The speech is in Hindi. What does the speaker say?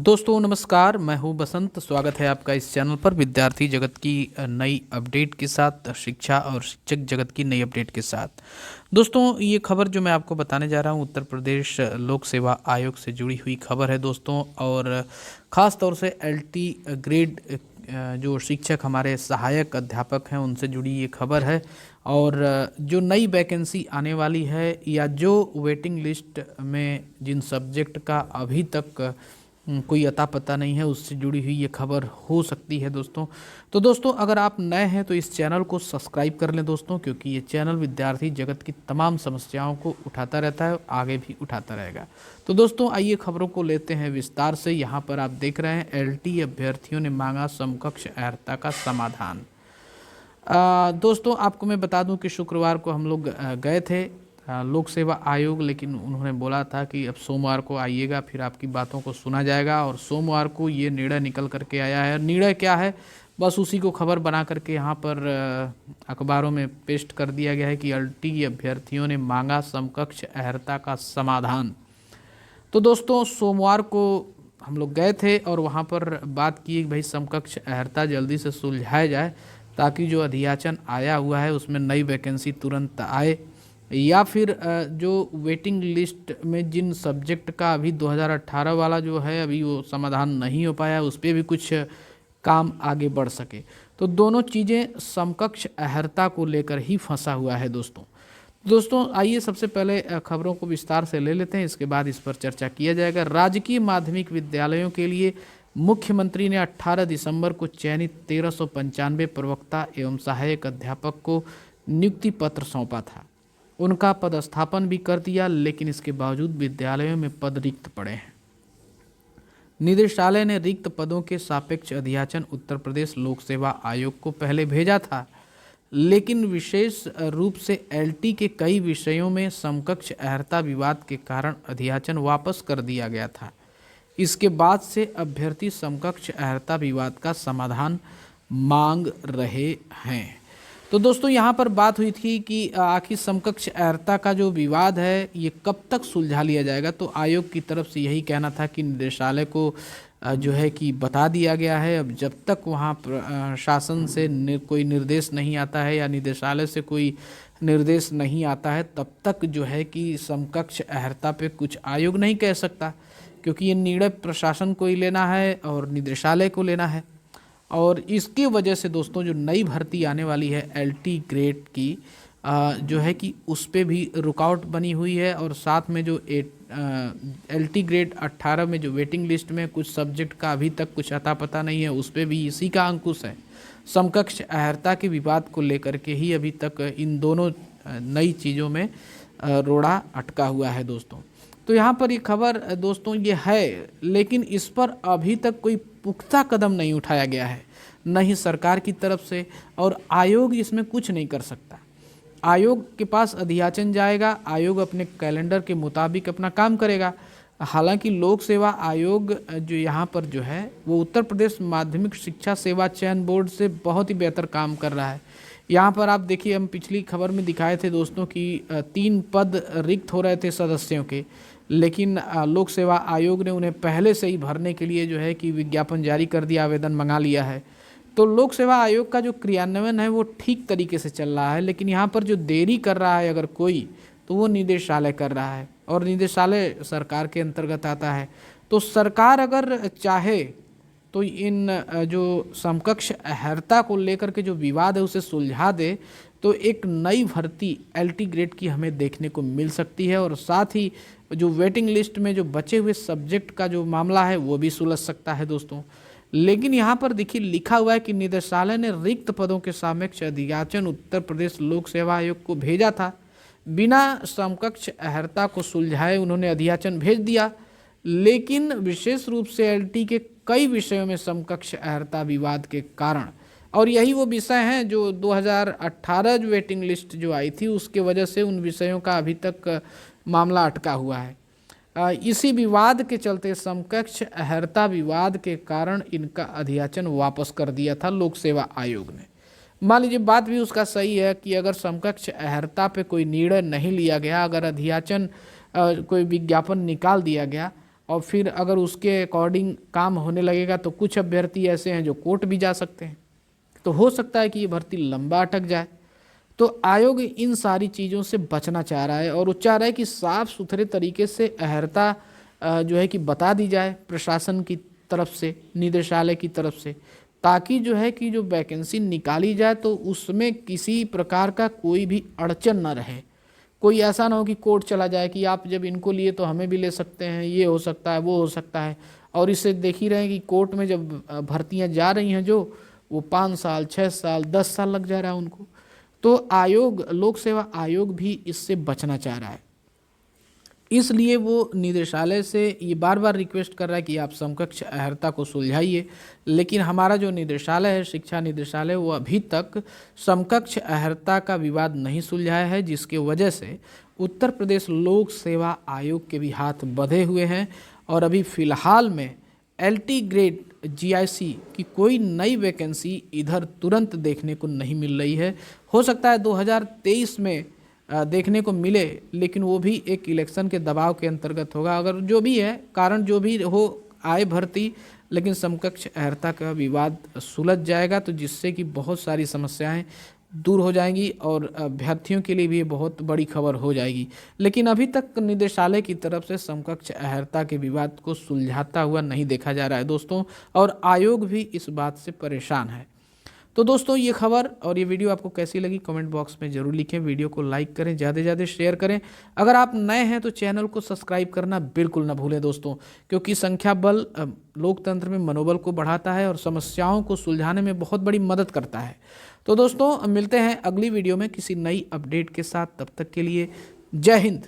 दोस्तों नमस्कार, मैं हूं बसंत। स्वागत है आपका इस चैनल पर विद्यार्थी जगत की नई अपडेट के साथ, शिक्षा और शिक्षक जगत की नई अपडेट के साथ। दोस्तों ये खबर जो मैं आपको बताने जा रहा हूं उत्तर प्रदेश लोक सेवा आयोग से जुड़ी हुई खबर है दोस्तों। और ख़ास तौर से एलटी ग्रेड जो शिक्षक हमारे सहायक अध्यापक हैं उनसे जुड़ी ये खबर है। और जो नई वैकेंसी आने वाली है या जो वेटिंग लिस्ट में जिन सब्जेक्ट का अभी तक कोई अता पता नहीं है उससे जुड़ी हुई ये खबर हो सकती है दोस्तों। तो दोस्तों अगर आप नए हैं तो इस चैनल को सब्सक्राइब कर लें दोस्तों, क्योंकि ये चैनल विद्यार्थी जगत की तमाम समस्याओं को उठाता रहता है, आगे भी उठाता रहेगा। तो दोस्तों आइए खबरों को लेते हैं विस्तार से। यहाँ पर आप देख रहे हैं एलटी अभ्यर्थियों ने मांगा समकक्ष अर्हता का समाधान। दोस्तों आपको मैं बता दूं कि शुक्रवार को हम लोग गए थे लोक सेवा आयोग, लेकिन उन्होंने बोला था कि अब सोमवार को आइएगा, फिर आपकी बातों को सुना जाएगा। और सोमवार को ये निर्णय निकल करके आया है। निर्णय क्या है बस उसी को खबर बना करके यहाँ पर अखबारों में पेस्ट कर दिया गया है कि एलटी अभ्यर्थियों ने मांगा समकक्ष अर्हता का समाधान। तो दोस्तों सोमवार को हम लोग गए थे और वहाँ पर बात की कि भाई समकक्ष अर्हता जल्दी से सुलझाया जाए, ताकि जो अधियाचन आया हुआ है उसमें नई वैकेंसी तुरंत आए, या फिर जो वेटिंग लिस्ट में जिन सब्जेक्ट का अभी 2018 वाला जो है अभी वो समाधान नहीं हो पाया, उस पर भी कुछ काम आगे बढ़ सके। तो दोनों चीज़ें समकक्ष अर्हता को लेकर ही फंसा हुआ है दोस्तों आइए सबसे पहले खबरों को विस्तार से ले लेते हैं, इसके बाद इस पर चर्चा किया जाएगा। राजकीय माध्यमिक विद्यालयों के लिए मुख्यमंत्री ने 18 दिसंबर को चयनित 1395 प्रवक्ता एवं सहायक अध्यापक को नियुक्ति पत्र सौंपा था। उनका पदस्थापन भी कर दिया, लेकिन इसके बावजूद विद्यालयों में पद रिक्त पड़े हैं। निदेशालय ने रिक्त पदों के सापेक्ष अधियाचन उत्तर प्रदेश लोक सेवा आयोग को पहले भेजा था, लेकिन विशेष रूप से एलटी के कई विषयों में समकक्ष अर्हता विवाद के कारण अधियाचन वापस कर दिया गया था। इसके बाद से अभ्यर्थी समकक्ष अर्हता विवाद का समाधान मांग रहे हैं। तो दोस्तों यहाँ पर बात हुई थी कि आखिर समकक्ष अर्हता का जो विवाद है ये कब तक सुलझा लिया जाएगा। तो आयोग की तरफ से यही कहना था कि निदेशालय को जो है कि बता दिया गया है, अब जब तक वहाँ शासन से कोई निर्देश नहीं आता है या निदेशालय से कोई निर्देश नहीं आता है, तब तक जो है कि समकक्ष अर्हता पे कुछ आयोग नहीं कह सकता, क्योंकि ये निर्णय प्रशासन को ही लेना है और निदेशालय को लेना है। और इसकी वजह से दोस्तों जो नई भर्ती आने वाली है एलटी ग्रेड की जो है कि उस पे भी रुकावट बनी हुई है। और साथ में जो एलटी ग्रेड 18 में जो वेटिंग लिस्ट में कुछ सब्जेक्ट का अभी तक कुछ अता पता नहीं है, उस पे भी इसी का अंकुश है। समकक्ष अर्हता के विवाद को लेकर के ही अभी तक इन दोनों नई चीज़ों में रोड़ा अटका हुआ है दोस्तों। तो यहाँ पर ये खबर दोस्तों ये है, लेकिन इस पर अभी तक कोई पुख्ता कदम नहीं उठाया गया है, न ही सरकार की तरफ से, और आयोग इसमें कुछ नहीं कर सकता। आयोग के पास अधियाचन जाएगा, आयोग अपने कैलेंडर के मुताबिक अपना काम करेगा। हालांकि लोक सेवा आयोग जो यहाँ पर जो है वो उत्तर प्रदेश माध्यमिक शिक्षा सेवा चयन बोर्ड से बहुत ही बेहतर काम कर रहा है। यहाँ पर आप देखिए, हम पिछली खबर में दिखाए थे दोस्तों कि 3 पद रिक्त हो रहे थे सदस्यों के, लेकिन लोक सेवा आयोग ने उन्हें पहले से ही भरने के लिए जो है कि विज्ञापन जारी कर दिया, आवेदन मंगा लिया है। तो लोक सेवा आयोग का जो क्रियान्वयन है वो ठीक तरीके से चल रहा है, लेकिन यहाँ पर जो देरी कर रहा है अगर कोई, तो वो निदेशालय कर रहा है, और निदेशालय सरकार के अंतर्गत आता है। तो सरकार अगर चाहे तो इन जो समकक्ष अर्हता को लेकर के जो विवाद है उसे सुलझा दे, तो एक नई भर्ती एलटी ग्रेड की हमें देखने को मिल सकती है। और साथ ही जो वेटिंग लिस्ट में जो बचे हुए सब्जेक्ट का जो मामला है वो भी सुलझ सकता है दोस्तों। लेकिन यहाँ पर देखिए लिखा हुआ है कि निदेशालय ने रिक्त पदों के सापेक्ष अधियाचन उत्तर प्रदेश लोक सेवा आयोग को भेजा था। बिना समकक्ष अर्हता को सुलझाए उन्होंने अधियाचन भेज दिया, लेकिन विशेष रूप से एलटी के कई विषयों में समकक्ष अर्हता विवाद के कारण, और यही वो विषय हैं जो 2018 जो वेटिंग लिस्ट जो आई थी उसके वजह से उन विषयों का अभी तक मामला अटका हुआ है। इसी विवाद के चलते समकक्ष अर्हता विवाद के कारण इनका अधियाचन वापस कर दिया था लोक सेवा आयोग ने। मान लीजिए बात भी उसका सही है कि अगर समकक्ष अर्हता पे कोई निर्णय नहीं लिया गया, अगर अधियाचन कोई विज्ञापन निकाल दिया गया, और फिर अगर उसके अकॉर्डिंग काम होने लगेगा तो कुछ अभ्यर्थी ऐसे हैं जो कोर्ट भी जा सकते हैं, तो हो सकता है कि ये भर्ती लंबा अटक जाए। तो आयोग इन सारी चीज़ों से बचना चाह रहा है और वो चाह रहा है कि साफ सुथरे तरीके से अहर्ता जो है कि बता दी जाए प्रशासन की तरफ से, निदेशालय की तरफ से, ताकि जो है कि जो वैकेंसी निकाली जाए तो उसमें किसी प्रकार का कोई भी अड़चन न रहे। कोई ऐसा ना हो कि कोर्ट चला जाए कि आप जब इनको लिए तो हमें भी ले सकते हैं, ये हो सकता है, वो हो सकता है। और इससे देख ही रहे हैं कि कोर्ट में जब भर्तियां जा रही हैं जो, वो 5 साल, 6 साल, 10 साल लग जा रहा है उनको। तो आयोग, लोक सेवा आयोग भी इससे बचना चाह रहा है, इसलिए वो निदेशालय से ये बार बार रिक्वेस्ट कर रहा है कि आप समकक्ष अहर्ता को सुलझाइए। लेकिन हमारा जो निदेशालय है, शिक्षा निदेशालय, वो अभी तक समकक्ष अहर्ता का विवाद नहीं सुलझाया है, जिसके वजह से उत्तर प्रदेश लोक सेवा आयोग के भी हाथ बंधे हुए हैं। और अभी फ़िलहाल में LT ग्रेड GIC की कोई नई वैकेंसी इधर तुरंत देखने को नहीं मिल रही है। हो सकता है 2023 में देखने को मिले, लेकिन वो भी एक इलेक्शन के दबाव के अंतर्गत होगा। अगर जो भी है कारण, जो भी हो, आए भर्ती, लेकिन समकक्ष अहर्ता का विवाद सुलझ जाएगा, तो जिससे कि बहुत सारी समस्याएं दूर हो जाएंगी और अभ्यर्थियों के लिए भी ये बहुत बड़ी खबर हो जाएगी। लेकिन अभी तक निदेशालय की तरफ से समकक्ष अहर्ता के विवाद को सुलझाता हुआ नहीं देखा जा रहा है दोस्तों, और आयोग भी इस बात से परेशान है। तो दोस्तों, ये खबर और ये वीडियो आपको कैसी लगी कमेंट बॉक्स में ज़रूर लिखें। वीडियो को लाइक करें, ज़्यादा से ज़्यादा शेयर करें। अगर आप नए हैं तो चैनल को सब्सक्राइब करना बिल्कुल ना भूलें दोस्तों, क्योंकि संख्या बल लोकतंत्र में मनोबल को बढ़ाता है और समस्याओं को सुलझाने में बहुत बड़ी मदद करता है। तो दोस्तों, मिलते हैं अगली वीडियो में किसी नई अपडेट के साथ। तब तक के लिए जय हिंद।